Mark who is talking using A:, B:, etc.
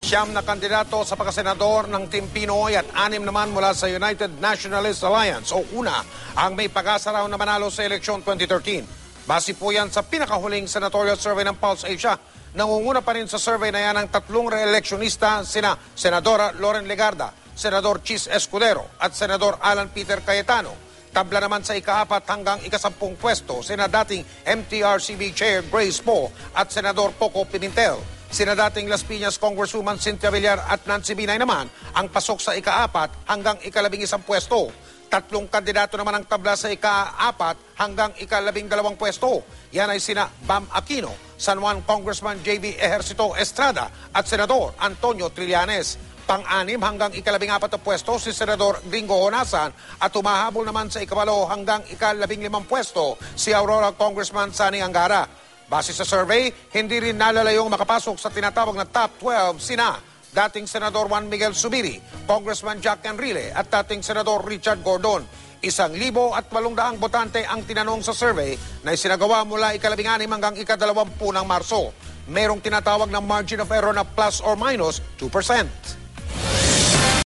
A: Siyam na kandidato sa pagkasenador ng Team Pinoy at 6 naman mula sa United Nationalist Alliance o UNA ang may pag-asa raw na manalo sa eleksyon 2013. Base po yan sa pinakahuling senatorial survey ng Pulse Asia. Nangunguna pa rin sa survey na yan ang 3 re-electionista sina Senadora Loren Legarda, Senador Chis Escudero at Senador Alan Peter Cayetano. Tabla naman sa ika-4 hanggang ika-10 pwesto sina dating MTRCB Chair Grace Poe at Senador Poco Pimentel. Sina dating Las Piñas Congresswoman Cynthia Villar at Nancy Binay naman ang pasok sa ika-4 hanggang ika-11 pwesto. 3 kandidato naman ang tabla sa ika-4 hanggang ika-12 pwesto. Yan ay sina Bam Aquino, San Juan Congressman JB Ejercito Estrada at Senador Antonio Trillanes. Pang-6 hanggang ika-14 pwesto si Senador Gringo Honasan at humahabol naman sa ika-8 hanggang ika-15 pwesto si Aurora Congressman Sani Angara. Base sa survey, hindi rin nalalayong makapasok sa tinatawag na top 12 sina dating Senador Juan Miguel Zubiri, Congressman Jack Enrile at dating Senador Richard Gordon. 1,800 botante ang tinanong sa survey na isinagawa mula ika-16 hanggang ika-20 ng Marso. Merong tinatawag na margin of error na plus or minus 2%.